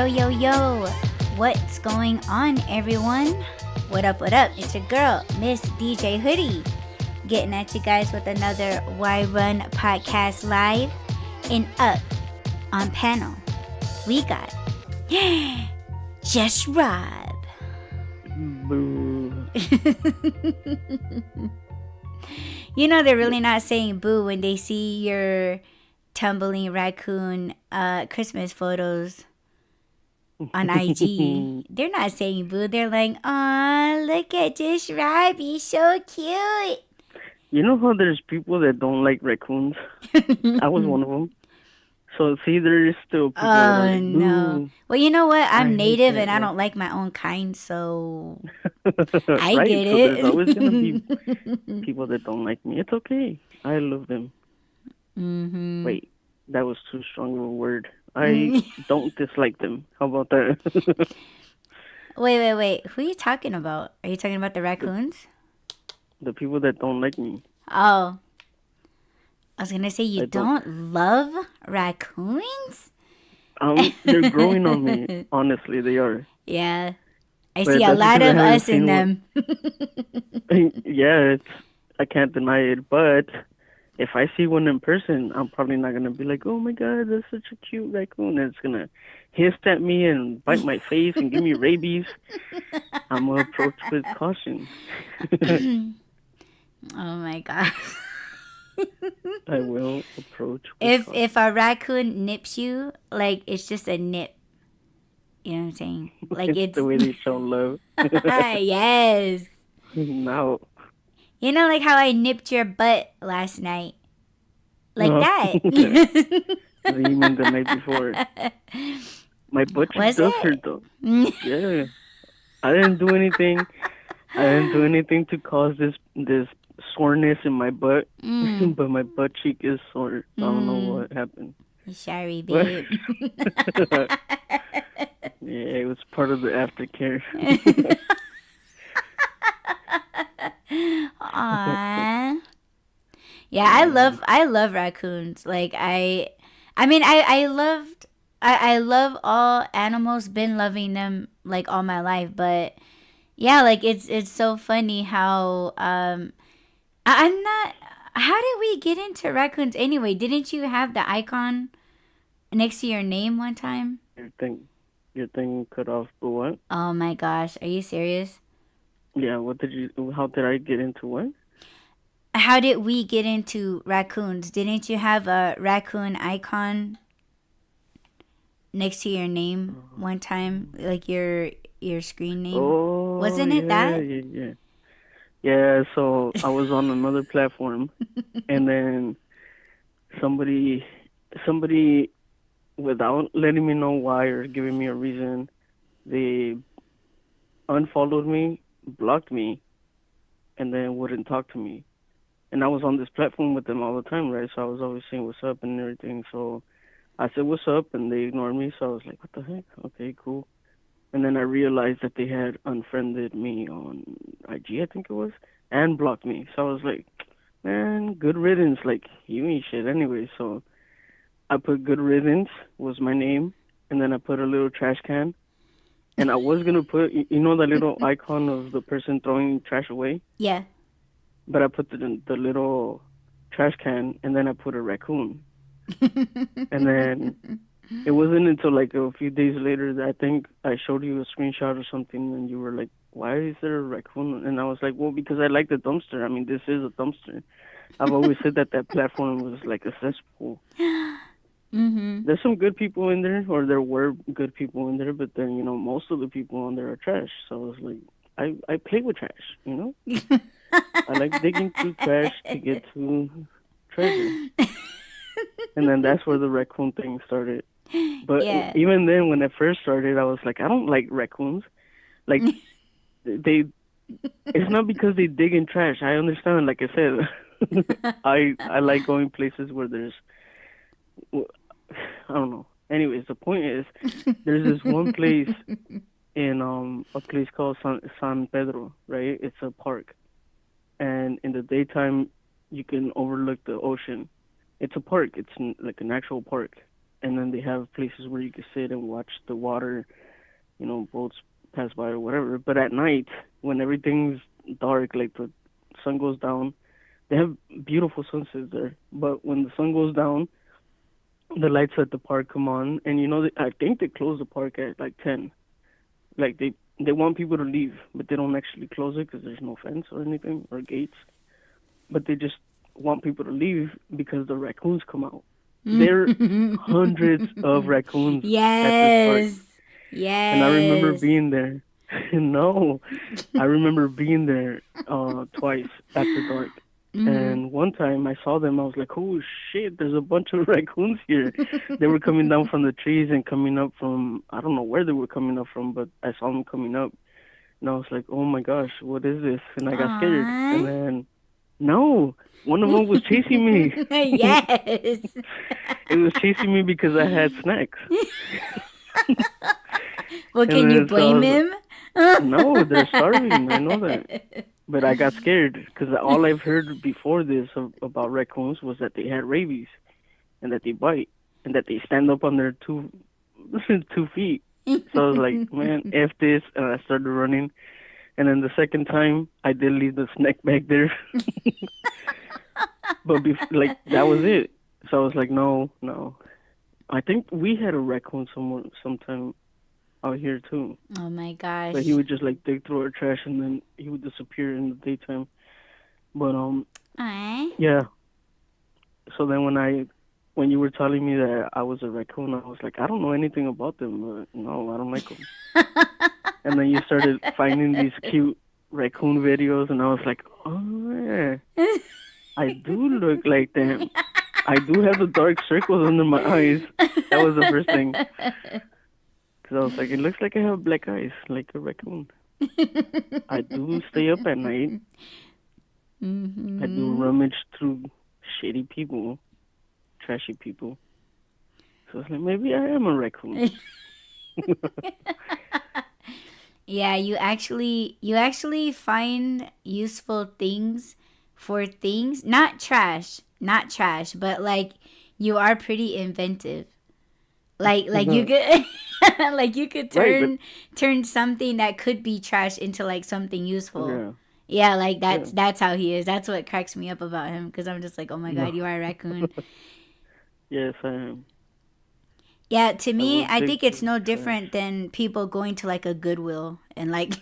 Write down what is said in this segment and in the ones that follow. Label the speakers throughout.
Speaker 1: yo. What's going on, everyone? What up? It's your girl, Miss DJ Hoodie, getting at you guys with another Why Run podcast live. And up on panel, we got Just Rob.
Speaker 2: Boo.
Speaker 1: You know they're really not saying boo when they see your tumbling raccoon Christmas photos on IG. They're not saying boo. They're like, aw, look at Just Rob. He's so cute.
Speaker 2: You know how there's people that don't like raccoons? I was one of them. So see, there is still people that are like, boo.
Speaker 1: No. Well, you know what? I'm
Speaker 2: I hate
Speaker 1: native
Speaker 2: that,
Speaker 1: and I
Speaker 2: like-
Speaker 1: don't like my own kind, so I
Speaker 2: right?
Speaker 1: get
Speaker 2: So
Speaker 1: it.
Speaker 2: there's always gonna be people that don't like me. It's okay. I love them.
Speaker 1: Mm-hmm.
Speaker 2: Wait, that was too strong of a word. I don't dislike them. How about that?
Speaker 1: Wait. Who are you talking about? Are you talking about the raccoons?
Speaker 2: The people that don't like me.
Speaker 1: Oh. I was going to say, you
Speaker 2: I don't-
Speaker 1: don't love raccoons?
Speaker 2: They're growing on me. Honestly, they are.
Speaker 1: Yeah. I
Speaker 2: But
Speaker 1: see a
Speaker 2: that's
Speaker 1: lot
Speaker 2: because
Speaker 1: of
Speaker 2: I haven't
Speaker 1: us in
Speaker 2: seen
Speaker 1: them.
Speaker 2: Yeah, I can't deny it. But if I see one in person, I'm probably not gonna be like, "Oh my God, that's such a cute raccoon." And it's gonna hiss at me and bite my face and give me rabies. I'm gonna approach with caution.
Speaker 1: Oh, my God.
Speaker 2: I will approach with caution.
Speaker 1: If a raccoon nips you, like, it's just a nip. You know what I'm saying? Like,
Speaker 2: It's the way they show love.
Speaker 1: Yes.
Speaker 2: No.
Speaker 1: You know, like how I nipped your butt last night? Like
Speaker 2: No.
Speaker 1: that.
Speaker 2: You mean the night before? My butt cheek
Speaker 1: Was
Speaker 2: does
Speaker 1: it?
Speaker 2: hurt though. Yeah. I didn't do anything. I didn't do anything to cause this soreness in my butt, but my butt cheek is sore. I don't know what happened.
Speaker 1: Sorry, babe.
Speaker 2: Yeah, it was part of the aftercare.
Speaker 1: Aww. Yeah, I love raccoons. Like I mean I love all animals, been loving them like all my life, but yeah, like it's so funny how I'm not, how did we get into raccoons anyway? Didn't you have the icon next to your name one time?
Speaker 2: Your thing cut off, but what?
Speaker 1: Oh my gosh, are you serious?
Speaker 2: Yeah, how did I get into what?
Speaker 1: How did we get into raccoons? Didn't you have a raccoon icon next to your name one time, like your screen name?
Speaker 2: Oh,
Speaker 1: Wasn't it that?
Speaker 2: Yeah. Yeah, so I was on another platform, and then somebody, without letting me know why or giving me a reason, they unfollowed me, blocked me, and then wouldn't talk to me. And I was on this platform with them all the time, right? So I was always saying what's up and everything. So I said what's up, and they ignored me. So I was like, what the heck? Okay, cool. And then I realized that they had unfriended me on IG, I think it was, and blocked me. So I was like, man, good riddance. Like, you ain't shit anyway. So I put good riddance was my name, and then I put a little trash can. And I was going to put, you know, the little icon of the person throwing trash away?
Speaker 1: Yeah.
Speaker 2: But I put the little trash can, and then I put a raccoon. And then it wasn't until like a few days later that I think I showed you a screenshot or something, and you were like, why is there a raccoon? And I was like, well, because I like the dumpster. I mean, this is a dumpster. I've always said that platform was like a cesspool. There's some good people in there, or there were good people in there, but then, you know, most of the people on there are trash. So I was like, I play with trash, you know? I like digging through trash to get to treasure. And then that's where the raccoon thing started. But
Speaker 1: Yeah.
Speaker 2: even then, when it first started, I was like, I don't like raccoons. Like, it's not because they dig in trash. I understand, like I said. I like going places where there's, I don't know. Anyways, the point is, there's this one place in a place called San Pedro, right? It's a park. And in the daytime, you can overlook the ocean. It's a park. It's like an actual park. and then they have places where you can sit and watch the water, boats pass by or whatever. But at night, when everything's dark, like the sun goes down, they have beautiful sunsets there. But when the sun goes down, the lights at the park come on, and I think they close the park at like 10. Like they want people to leave, but they don't actually close it because there's no fence or anything or gates. But they just want people to leave because the raccoons come out. There are hundreds of raccoons at this park,
Speaker 1: Yes.
Speaker 2: and I remember
Speaker 1: Yes.
Speaker 2: being there. No, I remember being there twice after dark. And one time I saw them, I was like, "Oh shit! There's a bunch of raccoons here." They were coming down from the trees and coming up from, I don't know where they were coming up from, but I saw them coming up, and I was like, "Oh my gosh, what is this?" And I got scared.
Speaker 1: Aw.
Speaker 2: And then, no, one of them was chasing me.
Speaker 1: Yes.
Speaker 2: It was chasing me because I had snacks.
Speaker 1: Well,
Speaker 2: And
Speaker 1: can you
Speaker 2: then so I
Speaker 1: blame
Speaker 2: was,
Speaker 1: him?
Speaker 2: no, they're starving. I know that. But I got scared because all I've heard before this about raccoons was that they had rabies and that they bite and that they stand up on their two 2 feet. So I was like, man, F this, and I started running. And then the second time, I did leave the snack back there, but like that was it. So I was like, no, no. I think we had a raccoon sometime out here too,
Speaker 1: Oh my
Speaker 2: but he
Speaker 1: gosh.
Speaker 2: would just like dig through our trash and then he would disappear in the daytime. But
Speaker 1: Aw.
Speaker 2: yeah. So then when you were telling me that I was a raccoon, I was like, I don't know anything about them. But no, I don't like them. And then you started finding these cute raccoon videos, and I was like, oh yeah, I do look like them. I do have the dark circles under my eyes. That was the first thing. Because I was like, it looks like I have black eyes, like a raccoon. I do stay up at night. I do rummage through shady people, trashy people. So I was like, maybe I am a raccoon.
Speaker 1: Yeah, you actually find useful things for things, not trash, but like you are pretty inventive. Like you could like you could
Speaker 2: Right, but
Speaker 1: turn something that could be trash into like something useful.
Speaker 2: yeah,
Speaker 1: Yeah, like
Speaker 2: yeah.
Speaker 1: that's how he is. That's what cracks me up about him because I'm just like, "Oh my
Speaker 2: No,
Speaker 1: god, you are a raccoon."
Speaker 2: yes, I am.
Speaker 1: Yeah, to
Speaker 2: I
Speaker 1: me,
Speaker 2: will
Speaker 1: I
Speaker 2: dig
Speaker 1: think it's
Speaker 2: through
Speaker 1: no
Speaker 2: trash.
Speaker 1: different than people going to like a Goodwill and like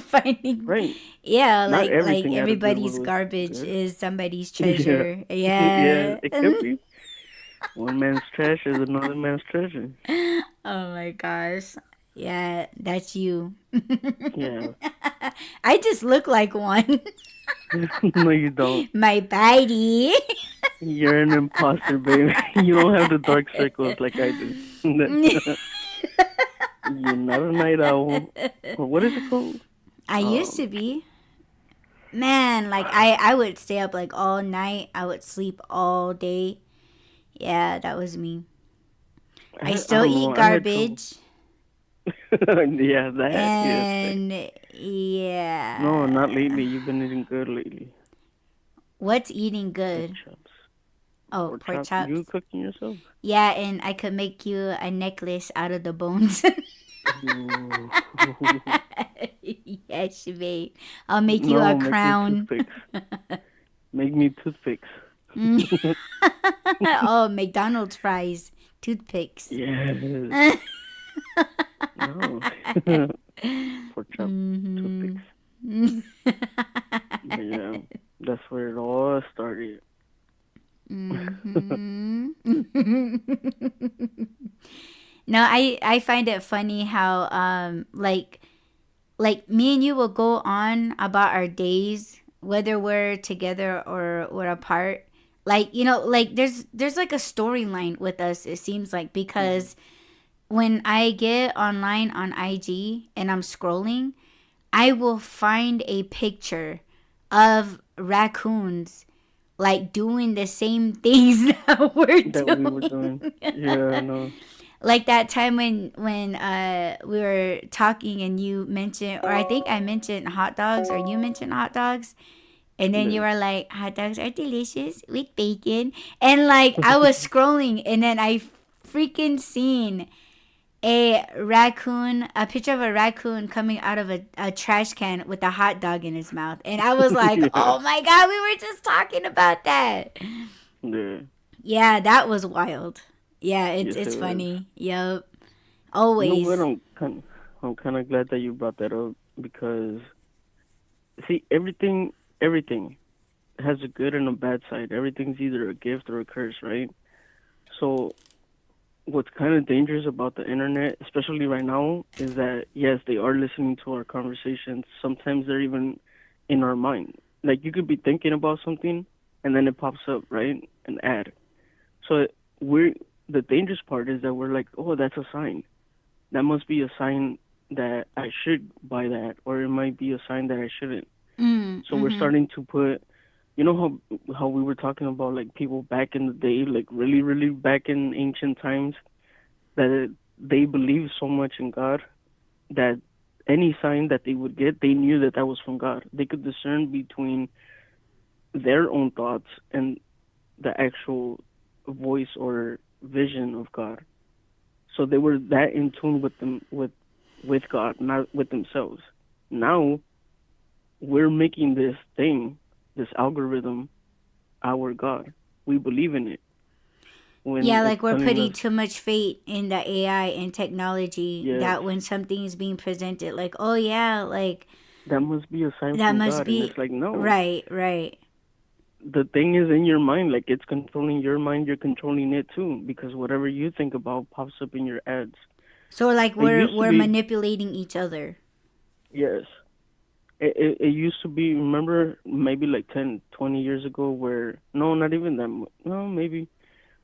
Speaker 1: finding,
Speaker 2: Right.
Speaker 1: yeah,
Speaker 2: Not
Speaker 1: like
Speaker 2: everything at a
Speaker 1: everybody's
Speaker 2: Goodwill is
Speaker 1: garbage
Speaker 2: good.
Speaker 1: is somebody's
Speaker 2: Yeah.
Speaker 1: treasure.
Speaker 2: Yeah,
Speaker 1: Yeah.
Speaker 2: it could be. One man's trash is another man's treasure.
Speaker 1: Oh my gosh. Yeah, that's you.
Speaker 2: Yeah.
Speaker 1: I just look like one.
Speaker 2: No, you don't.
Speaker 1: My body.
Speaker 2: You're an imposter, baby. You don't have the dark circles like I do. You're not a night owl. Or what is it called?
Speaker 1: I used to
Speaker 2: Um,
Speaker 1: be. Man, like I would stay up like all night. I would sleep all day. Yeah, that was me. I
Speaker 2: I
Speaker 1: still
Speaker 2: don't
Speaker 1: eat
Speaker 2: know. I had trouble.
Speaker 1: garbage.
Speaker 2: Yeah, that. Yes.
Speaker 1: And
Speaker 2: No, not
Speaker 1: yeah.
Speaker 2: lately. You've been eating good lately.
Speaker 1: What's eating
Speaker 2: Pork
Speaker 1: good?
Speaker 2: chops.
Speaker 1: Oh,
Speaker 2: Pork
Speaker 1: pork
Speaker 2: chops. You
Speaker 1: chops.
Speaker 2: cooking yourself?
Speaker 1: Yeah, and I could make you a necklace out of the bones.
Speaker 2: Ooh.
Speaker 1: Yes, babe. I'll make you a
Speaker 2: No, make me
Speaker 1: crown.
Speaker 2: toothpicks. Make me toothpicks.
Speaker 1: Oh, McDonald's fries, toothpicks.
Speaker 2: Yes. No. Pork chop
Speaker 1: Hmm.
Speaker 2: toothpicks. But yeah, that's where it all started.
Speaker 1: Hmm. No, I find it funny how like me and you will go on about our days whether we're together or we're apart. Like, like there's like a storyline with us, it seems like,
Speaker 2: Hmm.
Speaker 1: because when I get online on IG and I'm scrolling, I will find a picture of raccoons like doing the same things that we're
Speaker 2: That we were doing.
Speaker 1: doing.
Speaker 2: Yeah, no.
Speaker 1: Like that time when we were talking and you mentioned, or I think I mentioned hot dogs, or you mentioned hot dogs, and then you
Speaker 2: Yeah.
Speaker 1: were like, hot dogs are delicious with bacon, and like I was scrolling and then I freaking seen a picture of a raccoon coming out of a trash can with a hot dog in his mouth. And I was like,
Speaker 2: Yeah.
Speaker 1: oh my God, we were just talking about that.
Speaker 2: Yeah.
Speaker 1: Yeah, that was wild. Yeah,
Speaker 2: Yes, it
Speaker 1: it's
Speaker 2: was.
Speaker 1: funny. Yep.
Speaker 2: You know what?
Speaker 1: Always.
Speaker 2: I'm kind of glad that you brought that up because see, everything has a good and a bad side. Everything's either a gift or a curse, right? So what's kind of dangerous about the internet, especially right now, is that yes, they are listening to our conversations. Sometimes they're even in our mind. Like you could be thinking about something, and then it pops up, right? An ad. So we're the dangerous part is that we're like, oh, that's a sign. That must be a sign that I should buy that, or it might be a sign that I shouldn't. So we're
Speaker 1: Mm-hmm.
Speaker 2: starting to put, you know how we were talking about like people back in the day, like really really back in ancient times, that they believed so much in God that any sign that they would get, they knew that that was from God. They could discern between their own thoughts and the actual voice or vision of God. So they were that in tune with them with God, not with themselves. Now we're making this thing, this algorithm, our God. We believe in it when
Speaker 1: Yeah,
Speaker 2: it's
Speaker 1: like we're
Speaker 2: telling us,
Speaker 1: putting too much faith in the AI and technology
Speaker 2: yes,
Speaker 1: that when something is being presented, like, oh yeah, like
Speaker 2: that must be a sign
Speaker 1: that
Speaker 2: from
Speaker 1: must
Speaker 2: God. And it's
Speaker 1: be
Speaker 2: like, no,
Speaker 1: right, right.
Speaker 2: the thing is in your mind, like it's controlling your mind, you're controlling it too, because whatever you think about pops up in your ads.
Speaker 1: So like
Speaker 2: It used to
Speaker 1: we're
Speaker 2: be,
Speaker 1: manipulating each other.
Speaker 2: yes, it used to be, remember, maybe like 10, 20 years ago, where, no, not even that, no, maybe,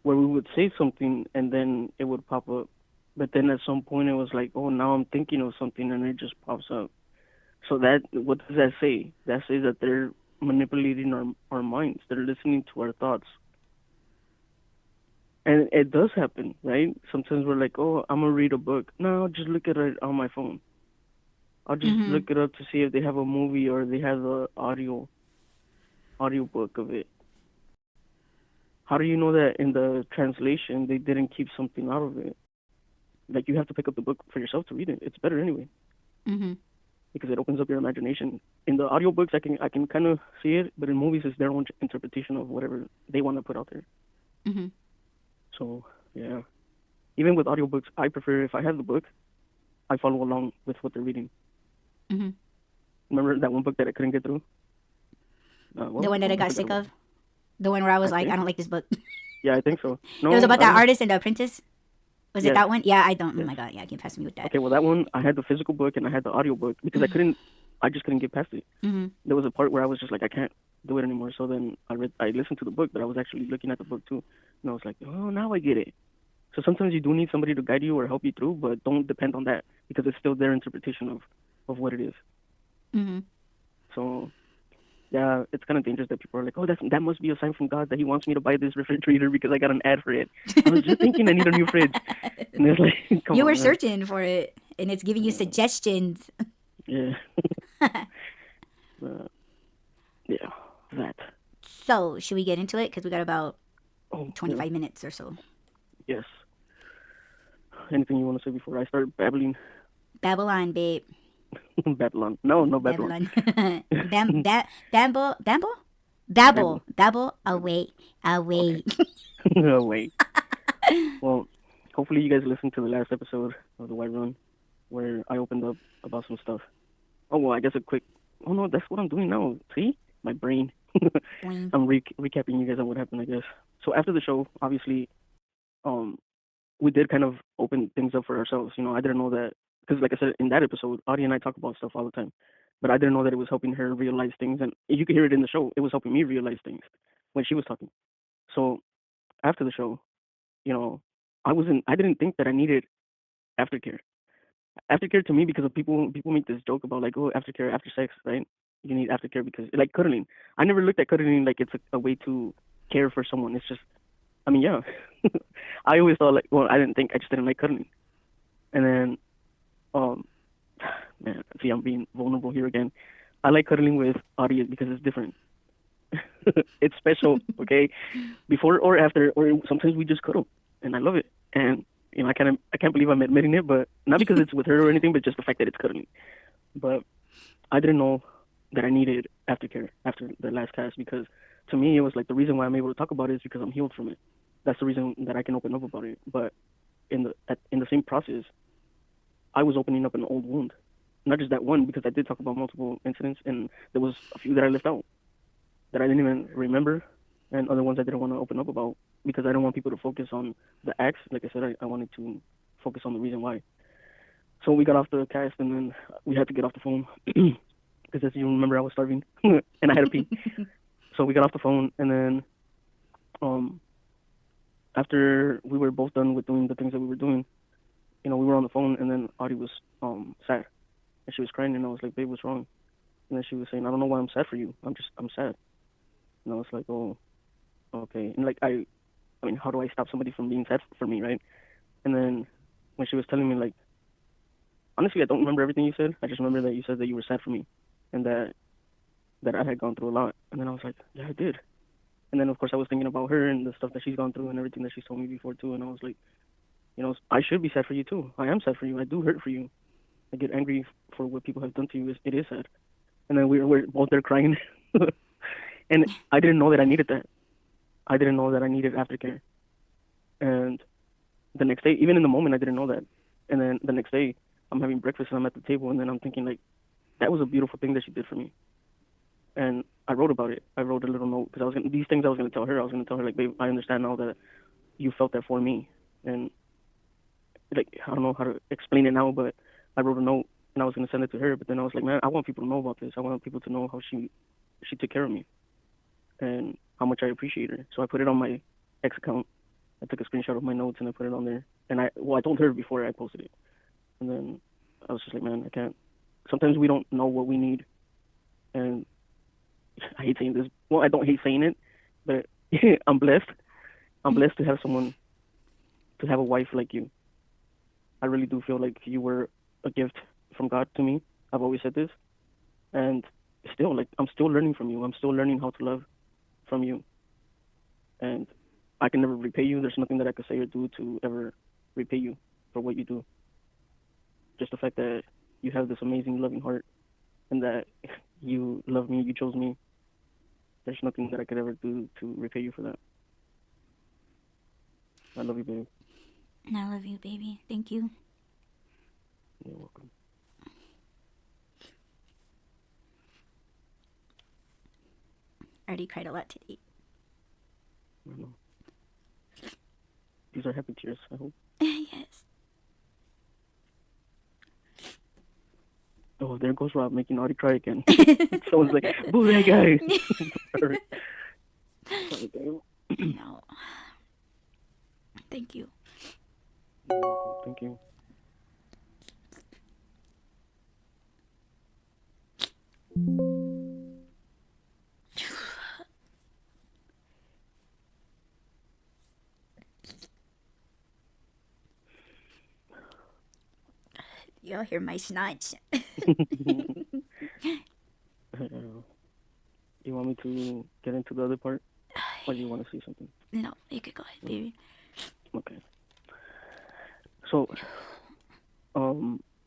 Speaker 2: where we would say something and then it would pop up. But then at some point it was like, oh, now I'm thinking of something and it just pops up. So that, what does that say? That says that they're manipulating our minds. They're listening to our thoughts. And it does happen, right? Sometimes we're like, oh, I'm gonna read a book. No, I'll just look at it on my phone. I'll just
Speaker 1: Mm-hmm.
Speaker 2: look it up to see if they have a movie or they have a audio book of it. How do you know that in the translation they didn't keep something out of it? Like you have to pick up the book for yourself to read it. It's better anyway
Speaker 1: Mm-hmm.
Speaker 2: because it opens up your imagination. In the audiobooks, I can kind of see it, but in movies, it's their own interpretation of whatever they want to put out there.
Speaker 1: Mm-hmm.
Speaker 2: So yeah, even with audiobooks, I prefer if I have the book, I follow along with what they're reading.
Speaker 1: Mm-hmm.
Speaker 2: Remember that one book that I couldn't get through?
Speaker 1: The
Speaker 2: What was
Speaker 1: one
Speaker 2: it
Speaker 1: that I
Speaker 2: called? I
Speaker 1: got
Speaker 2: forgot
Speaker 1: sick
Speaker 2: about
Speaker 1: of.
Speaker 2: it.
Speaker 1: The one where I was
Speaker 2: I
Speaker 1: like, I
Speaker 2: think
Speaker 1: don't
Speaker 2: so.
Speaker 1: like this book.
Speaker 2: Yeah, I think so.
Speaker 1: It was
Speaker 2: No,
Speaker 1: about
Speaker 2: I
Speaker 1: that
Speaker 2: don't.
Speaker 1: artist and the apprentice. Was it
Speaker 2: Yes,
Speaker 1: that one? Yeah, I don't. Oh
Speaker 2: yes.
Speaker 1: my god, yeah, can pass me with that.
Speaker 2: Okay, well that one I had the physical book and I had the audio book because I just couldn't get past it.
Speaker 1: Mm-hmm.
Speaker 2: There was a part where I was just like, I can't do it anymore. So then I listened to the book, but I was actually looking at the book too, and I was like, oh, now I get it. So sometimes you do need somebody to guide you or help you through, but don't depend on that because it's still their interpretation of what it is.
Speaker 1: Mm-hmm.
Speaker 2: So yeah, it's kind of dangerous that people are like, oh, that must be a sign from God that He wants me to buy this refrigerator because I got an ad for it. I was just thinking I need a new fridge, and it's like, come
Speaker 1: You were
Speaker 2: on, man.
Speaker 1: searching for it, and it's giving you suggestions.
Speaker 2: Yeah, uh, yeah, that.
Speaker 1: So, should we get into it? Because we got about
Speaker 2: Oh yeah,
Speaker 1: 25 minutes or so.
Speaker 2: yes. Anything you want to say before I start babbling?
Speaker 1: Babylon, babe.
Speaker 2: Babylon. No, no Babylon.
Speaker 1: Babylon. Bamble, Bamble?
Speaker 2: Babble.
Speaker 1: Babble, Babble,
Speaker 2: Babble.
Speaker 1: away,
Speaker 2: Okay.
Speaker 1: away.
Speaker 2: Oh, wait. Well, hopefully you guys listened to the last episode of the White Run where I opened up about some stuff. Oh well, I guess a quick. Oh no, that's what I'm doing now. See, my brain.
Speaker 1: Boing.
Speaker 2: I'm recapping you guys on what happened. I guess. So after the show, obviously, um, we did kind of open things up for ourselves. I didn't know that because, like I said in that episode, Audie and I talk about stuff all the time, but I didn't know that it was helping her realize things, and you could hear it in the show. It was helping me realize things when she was talking. So after the show, you know, I didn't think that I needed aftercare. Aftercare to me because of people make this joke about like, oh, aftercare after sex, right? You need aftercare because like cuddling. I never looked at cuddling like it's a way to care for someone. It's just, I mean, yeah. I always thought like, well, I didn't think I just didn't like cuddling, and then um, man, see, I'm being vulnerable here again. I like cuddling with audience because it's different. It's special, okay? Before or after, or sometimes we just cuddle. and I love it. And I can't believe I'm admitting it, but not because it's with her or anything, but just the fact that it's cuddling. But I didn't know that I needed aftercare after the last cast because to me it was like the reason why I'm able to talk about it is because I'm healed from it. That's the reason that I can open up about it. But in the same process, I was opening up an old wound. Not just that one, because I did talk about multiple incidents, and there was a few that I left out that I didn't even remember, and other ones I didn't want to open up about because I don't want people to focus on the acts. Like I said, I wanted to focus on the reason why. So we got off the cast, and then we had to get off the phone because as you remember, I was starving and I had to pee. So we got off the phone, and then um, after we were both done with doing the things that we were doing, we were on the phone, and then Audie was sad, and she was crying, and I was like, "Babe, what's wrong?" And then she was saying, "I don't know why I'm sad for you. I'm sad." And I was like, "Oh, okay." And like I mean, how do I stop somebody from being sad for me, right? And then when she was telling me, like, honestly, I don't remember everything you said. I just remember that you said that you were sad for me, and that I had gone through a lot. And then I was like, yeah, I did. And then of course I was thinking about her and the stuff that she's gone through and everything that she's told me before too. And I was like, I should be sad for you too. I am sad for you. I do hurt for you. I get angry for what people have done to you. It is sad. And then we're both there crying, and I didn't know that I needed that. I didn't know that I needed aftercare. And the next day, even in the moment, I didn't know that. And then the next day, I'm having breakfast and I'm at the table, and then I'm thinking like, that was a beautiful thing that she did for me. And I wrote about it. I wrote a little note because these things I was gonna tell her. I was gonna tell her like, babe, I understand now that you felt that for me, and like I don't know how to explain it now, but I wrote a note and I was gonna send it to her. But then I was like, man, I want people to know about this. I want people to know how she took care of me and how much I appreciate her. So I put it on my ex account. I took a screenshot of my notes and I put it on there. And I told her before I posted it. And then I was just like, man, I can't. Sometimes we don't know what we need, and I hate saying this. Well, I don't hate saying it, but I'm blessed. I'm blessed to have someone, to have a wife like you. I really do feel like you were a gift from God to me. I've always said this, and still, like, I'm still learning from you. I'm still learning how to love from you, and I can never repay you. There's nothing that I could say or do to ever repay you for what you do. Just the fact that you have this amazing, loving heart, and that you love me, you chose me. There's nothing that I could ever do to repay you for that. I love you, babe.
Speaker 1: I love you, baby. Thank you.
Speaker 2: You're welcome.
Speaker 1: I already cried a lot today.
Speaker 2: I know. These are happy tears, I hope.
Speaker 1: Yes.
Speaker 2: Oh, there goes Rob making Audie cry again. Someone's like, boo that guy. Sorry. Sorry, babe.
Speaker 1: No. Thank you.
Speaker 2: You're welcome. Thank you.
Speaker 1: Y'all hear my snots.
Speaker 2: You want me to get into the other part? Or do you want to say something?
Speaker 1: No, you could go ahead, baby.
Speaker 2: Okay. So,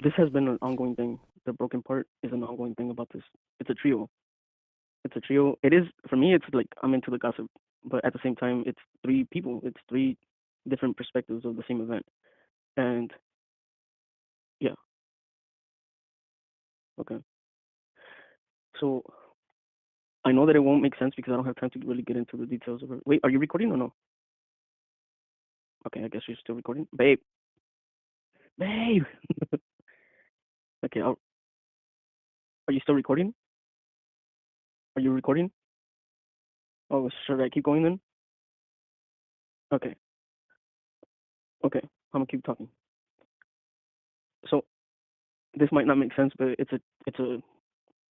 Speaker 2: this has been an ongoing thing. The broken part is an ongoing thing about this. It's a trio. It's a trio. It is, for me, it's like I'm into the gossip, but at the same time, it's three people. It's three different perspectives of the same event. And yeah, okay. So I know that it won't make sense because I don't have time to really get into the details of it. Wait, are you recording or no? Okay, I guess you're still recording. Babe, babe. Okay, are you still recording? Are you recording? Oh, should I keep going then? Okay, okay. I'm gonna keep talking. So this might not make sense, but it's a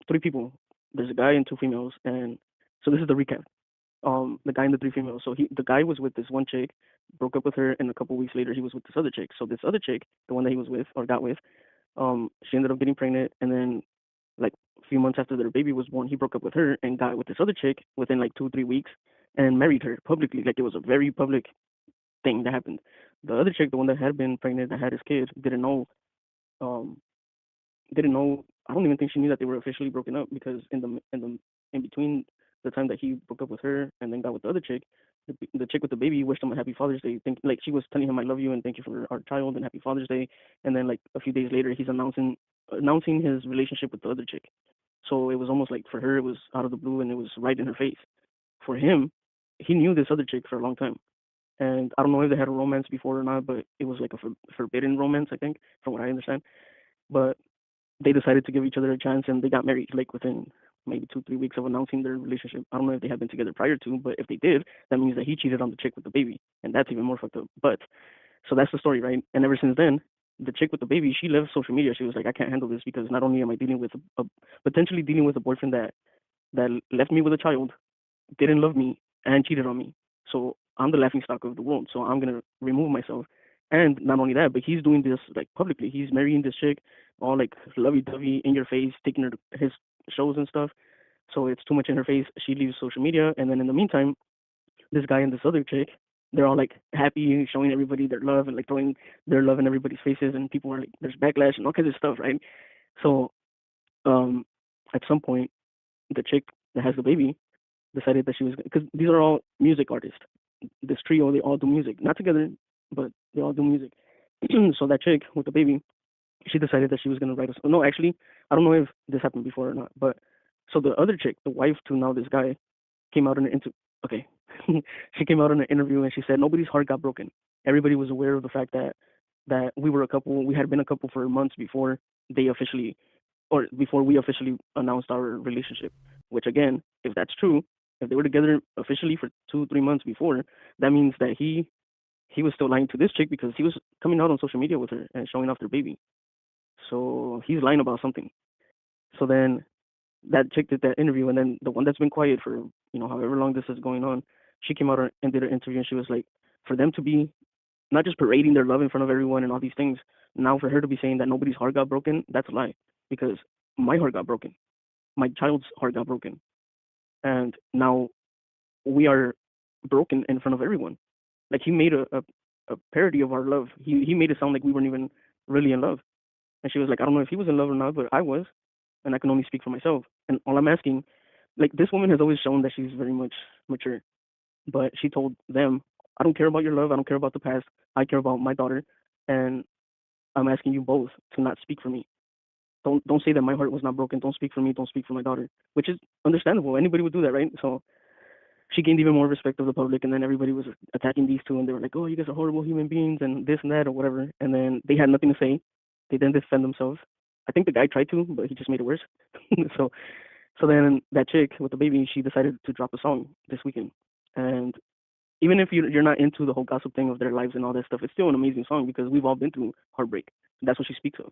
Speaker 2: three people. There's a guy and two females, and so this is the recap. The guy and the three females. So the guy was with this one chick, broke up with her, and a couple weeks later he was with this other chick. So this other chick, the one that he was with or got with, she ended up getting pregnant, and then like a few months after their baby was born, he broke up with her and got with this other chick within like 2 3 weeks, and married her publicly. Like it was a very public. thing that happened. The other chick, the one that had been pregnant, that had his kid, um, didn't know. I don't even think she knew that they were officially broken up because in between the time that he broke up with her and then got with the other chick, the chick with the baby wished him a happy Father's Day. Think like she was telling him I love you and thank you for our child and happy Father's Day. And then like a few days later, he's announcing his relationship with the other chick. So it was almost like for her it was out of the blue and it was right in her face. For him, he knew this other chick for a long time. And I don't know if they had a romance before or not, but it was like a forbidden romance, I think, from what I understand. But they decided to give each other a chance and they got married like within maybe 2 3 weeks of announcing their relationship. I don't know if they had been together prior to, but if they did, that means that he cheated on the chick with the baby, and that's even more fucked up. But so that's the story, right? And ever since then, the chick with the baby, she left social media. She was like, I can't handle this because not only am I dealing with potentially dealing with a boyfriend that left me with a child, didn't love me, and cheated on me. So I'm the laughing stock of the world. So I'm gonna remove myself. And not only that, but he's doing this like publicly. He's marrying this chick, all like lovey dovey in your face, taking her to his shows and stuff. So it's too much in her face. She leaves social media, and then in the meantime, this guy and this other chick, they're all like happy, showing everybody their love and like throwing their love in everybody's faces, and people are like, there's backlash and all kinds of stuff, right? So um, at some point, the chick that has the baby decided that she was because these are all music artists. This trio, they all do music, not together, but they all do music. So that chick with the baby, she decided that she was gonna write a. No, actually, I don't know if this happened before or not, but so the other chick, the wife to now this guy, came out in an interview. Okay, she came out in an interview and she said nobody's heart got broken. Everybody was aware of the fact that we were a couple. We had been a couple for months before they officially or before we officially announced our relationship. Which again, if that's true, if they were together officially for 2 3 months before, that means that he was still lying to this chick because he was coming out on social media with her and showing off their baby. So he's lying about something. So then that chick did that interview, and then the one that's been quiet for however long this is going on, she came out and did an interview, and she was like, for them to be not just parading their love in front of everyone and all these things, now for her to be saying that nobody's heart got broken, that's a lie because my heart got broken, my child's heart got broken, and now we are broken in front of everyone. Like he made a parody of our love. He made it sound like we weren't even really in love. And she was like, I don't know if he was in love or not, but I was, and I can only speak for myself. And all I'm asking, like this woman has always shown that she's very much mature, but she told them, I don't care about your love. I don't care about the past. I care about my daughter, and I'm asking you both to not speak for me. Don't say that my heart was not broken. Don't speak for me. Don't speak for my daughter, which is understandable. Anybody would do that, right? So she gained even more respect of the public, and then everybody was attacking these two, and they were like, "Oh, you guys are horrible human beings," and this and that or whatever. And then they had nothing to say. They didn't defend themselves. I think the guy tried to, but he just made it worse. so so then that chick with the baby, she decided to drop a song this weekend, and even if you're not into the whole gossip thing of their lives and all that stuff, it's still an amazing song because we've all been through heartbreak. That's what she speaks of.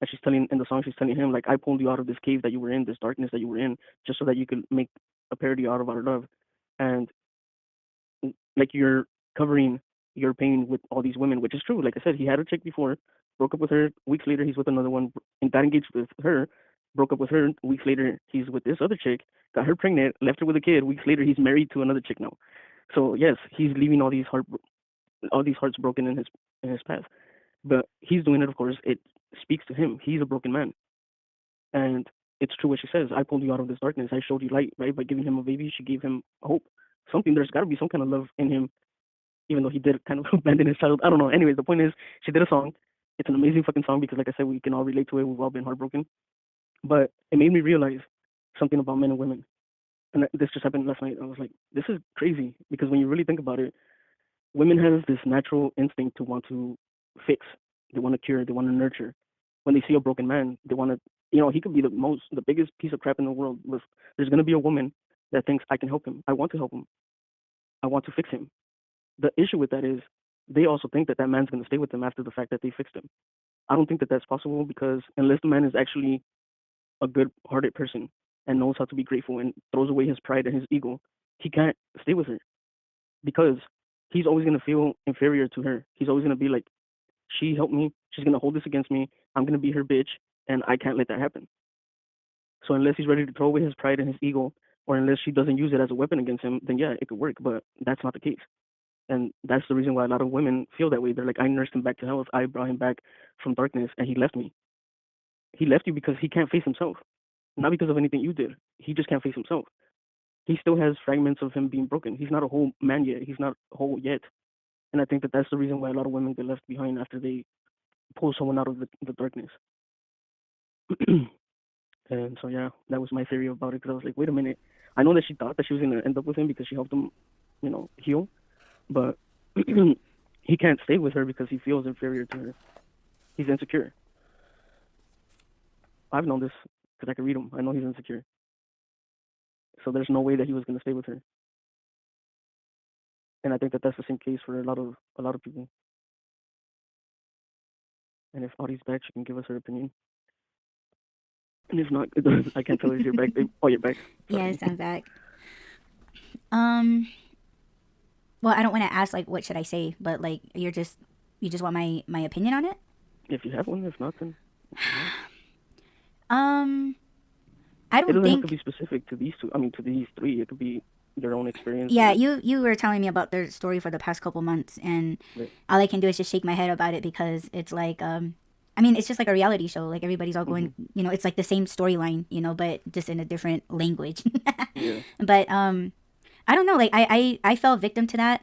Speaker 2: And she's telling in the song, she's telling him like, I pulled you out of this cave that you were in, this darkness that you were in, just so that you could make a parody out of our love. And like you're covering your pain with all these women, which is true. Like I said, he had a chick before, broke up with her. Weeks later, he's with another one, and got engaged with her. Broke up with her. Weeks later, he's with this other chick, got her pregnant, left her with a kid. Weeks later, he's married to another chick now. So yes, he's leaving all these hearts broken in his path. But he's doing it, of course. It speaks to him. He's a broken man, and it's true what she says. I pulled you out of this darkness. I showed you light, right? By giving him a baby, she gave him hope. Something. There's got to be some kind of love in him, even though he did kind of abandon his child. I don't know. Anyways, the point is, she did a song. It's an amazing fucking song because, like I said, we can all relate to it. We've all been heartbroken. But it made me realize something about men and women. And this just happened last night. I was like, this is crazy because when you really think about it, women have this natural instinct to want to fix. They want to cure. They want to nurture. When they see a broken man, they want to, he could be the biggest piece of crap in the world. There's going to be a woman that thinks I can help him. I want to help him. I want to fix him. The issue with that is they also think that that man's going to stay with them after the fact that they fixed him. I don't think that that's possible because unless the man is actually a good-hearted person and knows how to be grateful and throws away his pride and his ego, he can't stay with her because he's always going to feel inferior to her. He's always going to be like, she helped me. She's going to hold this against me. I'm going to be her bitch, and I can't let that happen. So unless he's ready to throw away his pride and his ego, or unless she doesn't use it as a weapon against him, then yeah, it could work. But that's not the case. And that's the reason why a lot of women feel that way. They're like, I nursed him back to health. I brought him back from darkness, and he left me. He left you because he can't face himself, not because of anything you did. He just can't face himself. He still has fragments of him being broken. He's not a whole man yet. He's not whole yet. And I think that that's the reason why a lot of women get left behind after they pull someone out of the darkness. And so yeah, that was my theory about it. Because I was like, wait a minute. I know that she thought that she was gonna end up with him because she helped him, heal. But he can't stay with her because he feels inferior to her. He's insecure. I've known this because I can read him. I know he's insecure. So there's no way that he was gonna stay with her. And I think that that's the same case for a lot of people. And if Audie's back, she can give us her opinion. And if not, I can't tell her if you're back, babe. Oh, you're back. Sorry.
Speaker 1: Yes, I'm back. Well, I don't want to ask like what should I say, but like you just want my opinion on it.
Speaker 2: If you have one, if not, then
Speaker 1: I
Speaker 2: it
Speaker 1: don't
Speaker 2: doesn't have to
Speaker 1: think.
Speaker 2: be specific to these two. I mean, to these three. It could be your own experience.
Speaker 1: Yeah,
Speaker 2: Or,
Speaker 1: you were telling me about their story for the past couple months, and
Speaker 2: right.
Speaker 1: all I can do is just shake my head about it because it's like I mean, it's just like a reality show. Like everybody's all going, it's like the same storyline, but just in a different language.
Speaker 2: Yeah.
Speaker 1: But I don't know. Like I fell victim to that.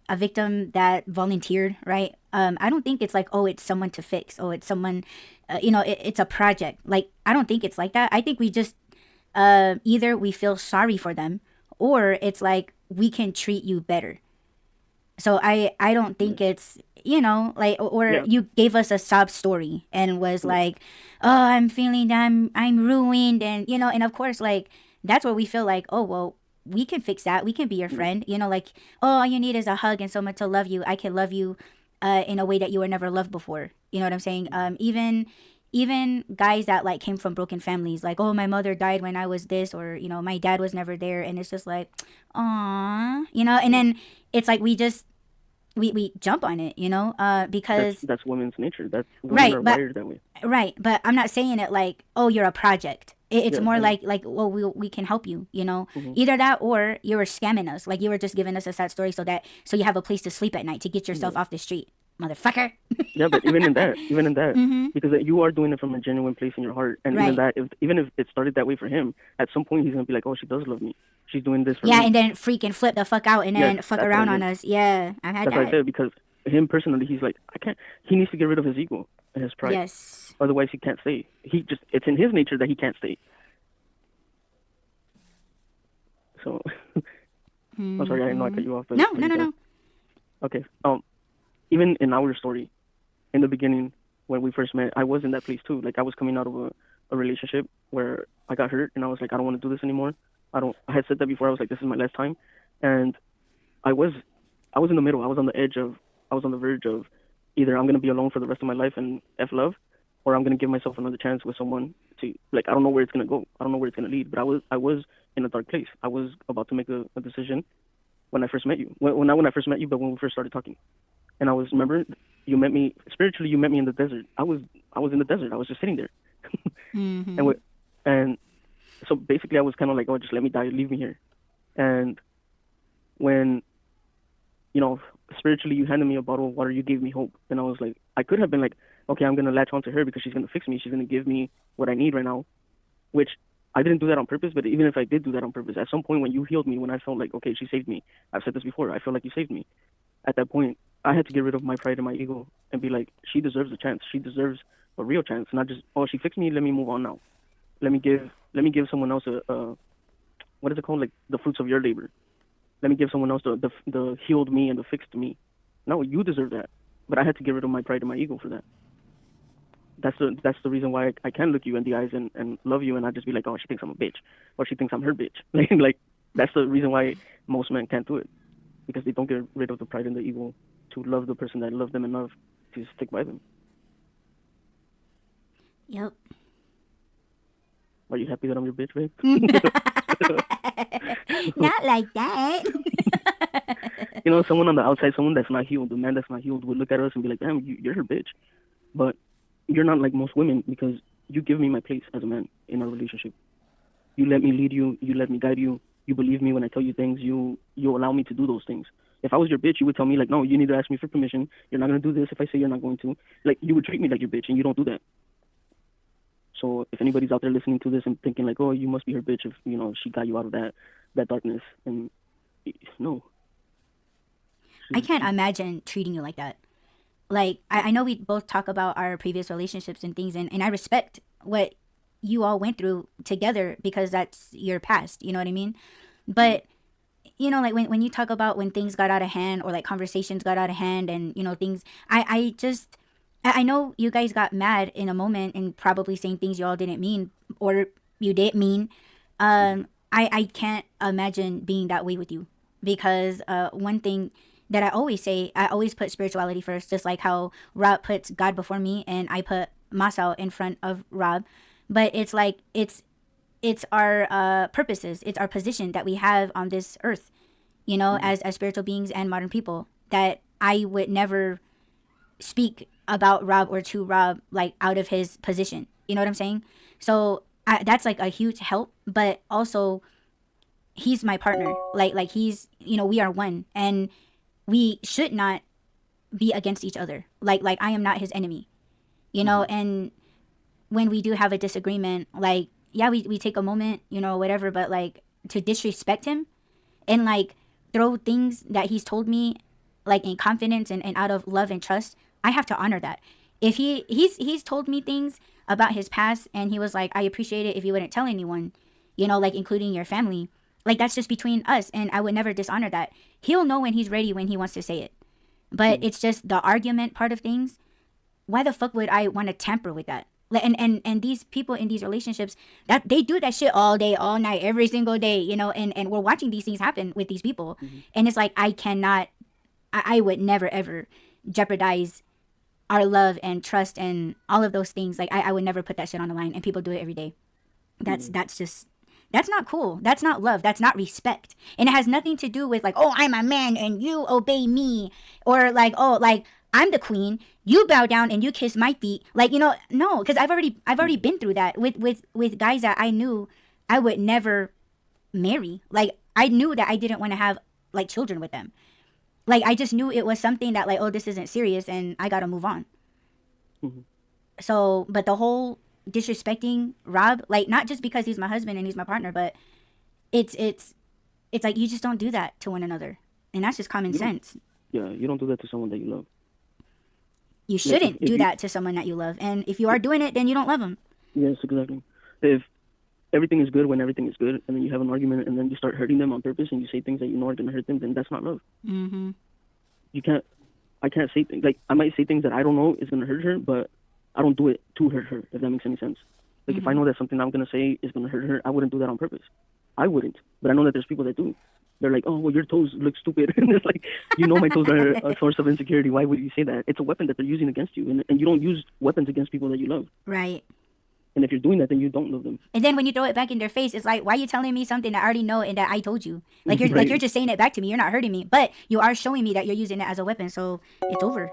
Speaker 1: A victim that volunteered, right? I don't think it's like, oh, it's someone to fix. Oh, it's someone, it's a project. Like I don't think it's like that. I think we just either we feel sorry for them, or it's like we can treat you better. So I don't think
Speaker 2: Right.
Speaker 1: it's like, or
Speaker 2: Yeah.
Speaker 1: you gave us a sob story and was
Speaker 2: Yeah.
Speaker 1: like, oh, I'm feeling that I'm ruined, and and of course like that's what we feel like, oh well, we can fix that, we can be your
Speaker 2: Yeah.
Speaker 1: friend, like, oh, all you need is a hug and someone to love you. I can love you in a way that you were never loved before. You know what I'm saying? Even guys that like came from broken families, like, oh, my mother died when I was this, or my dad was never there, and it's just like, aw, and
Speaker 2: Yeah.
Speaker 1: then it's like we jump on it, because
Speaker 2: That's women's nature. That's women
Speaker 1: right,
Speaker 2: are
Speaker 1: but
Speaker 2: wired that way.
Speaker 1: right, but I'm not saying it like, oh, you're a project. It's
Speaker 2: Yeah.
Speaker 1: more
Speaker 2: I know.
Speaker 1: like, well, we can help you,
Speaker 2: Hmm.
Speaker 1: either that or you were scamming us, like you were just giving us a sad story so you have a place to sleep at night to get yourself
Speaker 2: Yeah.
Speaker 1: off the street, motherfucker.
Speaker 2: Yeah, but even in that,
Speaker 1: Mm-hmm.
Speaker 2: because you are doing it from a genuine place in your heart, and even
Speaker 1: Right.
Speaker 2: that, even if it started that way for him, at some point he's gonna be like, oh, she does love me. She's doing this for
Speaker 1: Yeah,
Speaker 2: me.
Speaker 1: and then freaking flip the fuck out and
Speaker 2: Yes,
Speaker 1: then fuck
Speaker 2: that's what I
Speaker 1: around on
Speaker 2: meant.
Speaker 1: us. Yeah, I've had
Speaker 2: That's what I
Speaker 1: that.
Speaker 2: said because him personally, he's like, I can't. He needs to get rid of his ego and his pride.
Speaker 1: Yes.
Speaker 2: Otherwise, he can't stay. It's in his nature that he can't stay. So, I'm sorry, I know I cut
Speaker 1: Mm-hmm.
Speaker 2: you off, but
Speaker 1: No,
Speaker 2: are
Speaker 1: no,
Speaker 2: you
Speaker 1: no,
Speaker 2: back?
Speaker 1: no.
Speaker 2: Okay. Even in our story, in the beginning, when we first met, I was in that place too. Like I was coming out of a relationship where I got hurt, and I was like, I don't want to do this anymore. I had said that before. I was like, this is my last time, and I was, I was in the middle. I was on the verge of either I'm gonna be alone for the rest of my life and f love, or I'm gonna give myself another chance with someone to like. I don't know where it's gonna go. I don't know where it's gonna lead. But I was in a dark place. I was about to make a decision when I first met you. Not when I first met you, but when we first started talking. And I was remember you met me spiritually. You met me in the desert. I was in the desert. I was just sitting there, and
Speaker 1: Mm-hmm.
Speaker 2: we, and so basically I was kind of like, oh, just let me die, leave me here. And when spiritually you handed me a bottle of water, you gave me hope. And I was like, I could have been like, okay, I'm gonna latch onto her because she's gonna fix me. She's gonna give me what I need right now, which I didn't do that on purpose. But even if I did do that on purpose, at some point when you healed me, when I felt like, okay, she saved me. I've said this before. I feel like you saved me. At that point, I had to get rid of my pride and my ego and be like, she deserves a chance. She deserves a real chance, not just, oh, she fixed me. Let me move on now. Let me give someone else a what is it called, like the fruits of your labor. Let me give someone else the healed me and the fixed me. No, you deserve that. But I had to get rid of my pride and my ego for that. That's the reason why I can look you in the eyes and love you and not just be like, oh, she thinks I'm a bitch or she thinks I'm her bitch. Like that's the reason why most men can't do it, because they don't get rid of the pride and the ego to love the person that loved them enough to stick by them.
Speaker 1: Yep.
Speaker 2: Are you happy that I'm your bitch, babe?
Speaker 1: Not like that.
Speaker 2: Someone on the outside, someone that's not healed, the man that's not healed would look at us and be like, damn, you're her bitch. But you're not like most women because you give me my place as a man in our relationship. You let me lead you. You let me guide you. You believe me when I tell you things. You allow me to do those things. If I was your bitch, you would tell me like, no, you need to ask me for permission. You're not gonna do this if I say you're not going to. Like, you would treat me like your bitch, and you don't do that. So if anybody's out there listening to this and thinking like, oh, you must be her bitch if she got you out of that darkness, and no.
Speaker 1: I can't imagine treating you like that. Like, I know we both talk about our previous relationships and things, and I respect what you all went through together because that's your past. You know what I mean? But like when you talk about when things got out of hand, or like conversations got out of hand, and things, I know you guys got mad in a moment and probably saying things you all didn't mean, or you did mean. I can't imagine being that way with you, because one thing that I always say, I always put spirituality first, just like how Rob puts God before me and I put Masao in front of Rob. But it's like it's our purposes, it's our position that we have on this earth, as spiritual beings and modern people, that I would never speak about Rob or to Rob like out of his position. You know what I'm saying? So that's like a huge help, but also he's my partner. Like he's, we are one, and we should not be against each other. Like I am not his enemy, and when we do have a disagreement, like, yeah, we take a moment, whatever, but like to disrespect him and like throw things that he's told me like in confidence and out of love and trust, I have to honor that. If he's told me things about his past and he was like, I appreciate it if you wouldn't tell anyone, like including your family, like that's just between us, and I would never dishonor that. He'll know when he's ready, when he wants to say it. But it's just the argument part of things. Why the fuck would I want to tamper with that? And these people in these relationships, that they do that shit all day, all night, every single day, and we're watching these things happen with these people. And it's like, I would never ever jeopardize our love and trust and all of those things. Like I would never put that shit on the line, and people do it every day. That's not cool. That's not love. That's not respect. And it has nothing to do with like, oh, I'm a man and you obey me, or like, oh, like I'm the queen, you bow down and you kiss my feet. Like, no, because I've already been through that with guys that I knew I would never marry. Like I knew that I didn't want to have like children with them. Like I just knew it was something that like, oh, this isn't serious and I gotta move on. So, but the whole disrespecting Rob, like not just because he's my husband and he's my partner, but it's like you just don't do that to one another, and that's just common sense.
Speaker 2: Yeah, you don't do that to someone that you love.
Speaker 1: You shouldn't do that to someone that you love, and if you are doing it, then you don't love them.
Speaker 2: Yes, exactly. If everything is good when everything is good, and then you have an argument, and then you start hurting them on purpose, and you say things that you know are gonna hurt them, then that's not love. I can't say things like, I might say things that I don't know is gonna hurt her, but I don't do it to hurt her, if that makes any sense. Like if I know that something I'm gonna say is gonna hurt her, I wouldn't do that on purpose. I wouldn't. But I know that there's people that do. They're like, oh, well, your toes look stupid. And it's like, my toes are a source of insecurity. Why would you say that? It's a weapon that they're using against you. And you don't use weapons against people that you love.
Speaker 1: Right.
Speaker 2: And if you're doing that, then you don't love them.
Speaker 1: And then when you throw it back in their face, it's like, why are you telling me something that I already know and that I told you? Like you're like you're just saying it back to me. You're not hurting me, but you are showing me that you're using it as a weapon. So it's over.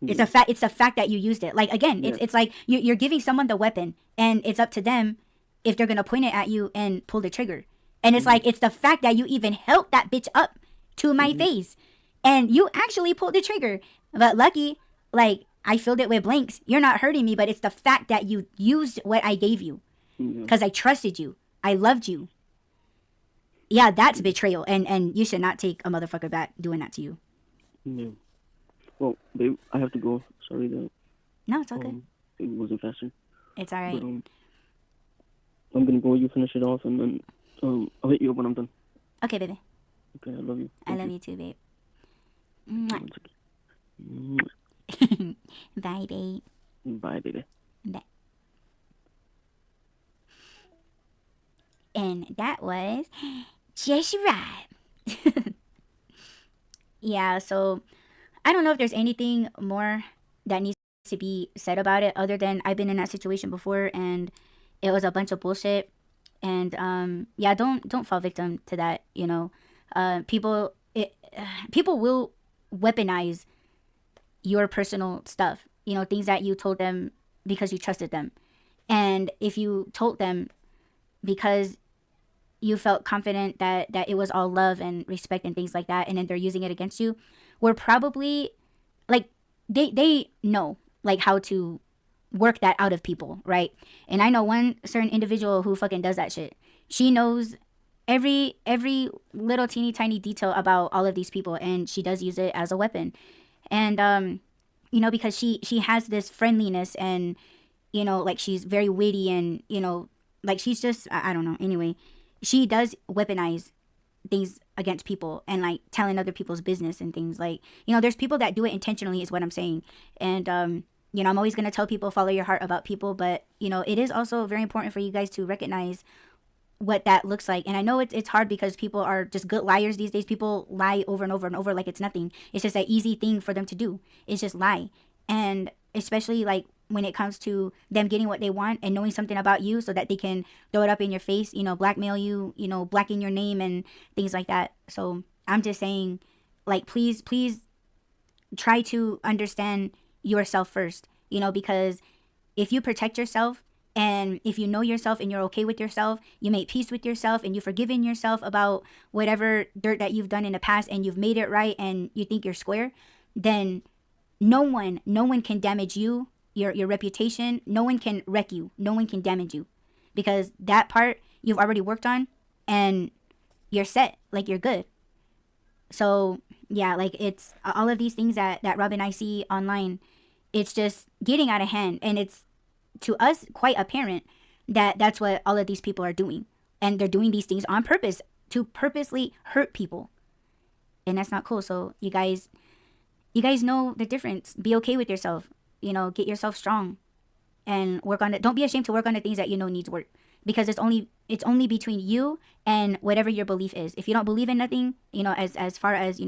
Speaker 1: It's a fact. It's a fact that you used it. Like again, it's like you're giving someone the weapon, and it's up to them if they're gonna point it at you and pull the trigger. And it's like, it's the fact that you even held that bitch up to my face, and you actually pulled the trigger. But lucky, like I filled it with blanks. You're not hurting me, but it's the fact that you used what I gave you, because I trusted you, I loved you. Yeah, that's betrayal, and you should not take a motherfucker back doing that to you.
Speaker 2: Yeah. Well, babe, I have to go. Sorry that.
Speaker 1: No, it's okay.
Speaker 2: It wasn't faster.
Speaker 1: It's all right.
Speaker 2: But, I'm gonna go. You finish it off, and then I'll hit you up when I'm done.
Speaker 1: Okay, baby.
Speaker 2: Okay, I love you.
Speaker 1: I love you too, babe. Bye, babe.
Speaker 2: Bye, baby.
Speaker 1: Bye. And that was just right. Yeah, so I don't know if there's anything more that needs to be said about it, other than I've been in that situation before and it was a bunch of bullshit. And yeah, don't fall victim to that. People will weaponize your personal stuff. Things that you told them because you trusted them, and if you told them because you felt confident that it was all love and respect and things like that, and then they're using it against you, were probably like they know like how to work that out of people, right? And I know one certain individual who fucking does that shit. She knows every little teeny tiny detail about all of these people, and she does use it as a weapon. And because she has this friendliness, and like she's very witty, and like she's just I don't know. Anyway, she does weaponize things against people, and like telling other people's business and things, like there's people that do it intentionally is what I'm saying. And I'm always going to tell people follow your heart about people, but it is also very important for you guys to recognize what that looks like. And I know it's hard because people are just good liars these days. People lie over and over and over like it's nothing. It's just an easy thing for them to do. It's just lie. And especially like when it comes to them getting what they want and knowing something about you so that they can throw it up in your face, blackmail you, blacken your name and things like that. So I'm just saying, like, please try to understand yourself first, because if you protect yourself, and if you know yourself and you're okay with yourself, you make peace with yourself, and you've forgiven yourself about whatever dirt that you've done in the past, and you've made it right, and you think you're square, then no one can damage you, your reputation. No one can wreck you. No one can damage you, because that part you've already worked on, and you're set, like you're good. So yeah, like it's all of these things that Rob and I see online. It's just getting out of hand, and it's to us quite apparent that that's what all of these people are doing, and they're doing these things on purpose to purposely hurt people, and that's not cool. So you guys know the difference. Be okay with yourself. Get yourself strong, and work on it. Don't be ashamed to work on the things that needs work, because it's only between you and whatever your belief is. If you don't believe in nothing, as far as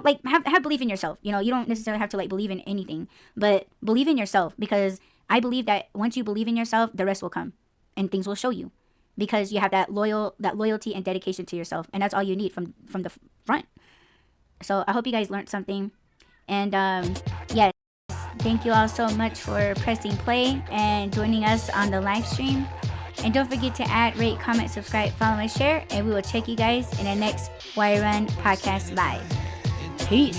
Speaker 1: like have belief in yourself. You don't necessarily have to like believe in anything, but believe in yourself, because I believe that once you believe in yourself, the rest will come, and things will show you, because you have that loyalty and dedication to yourself, and that's all you need from the front. So I hope you guys learned something, and yes, thank you all so much for pressing play and joining us on the live stream. And don't forget to add, rate, comment, subscribe, follow, and share. And we will check you guys in the next Why Run podcast live. Peace.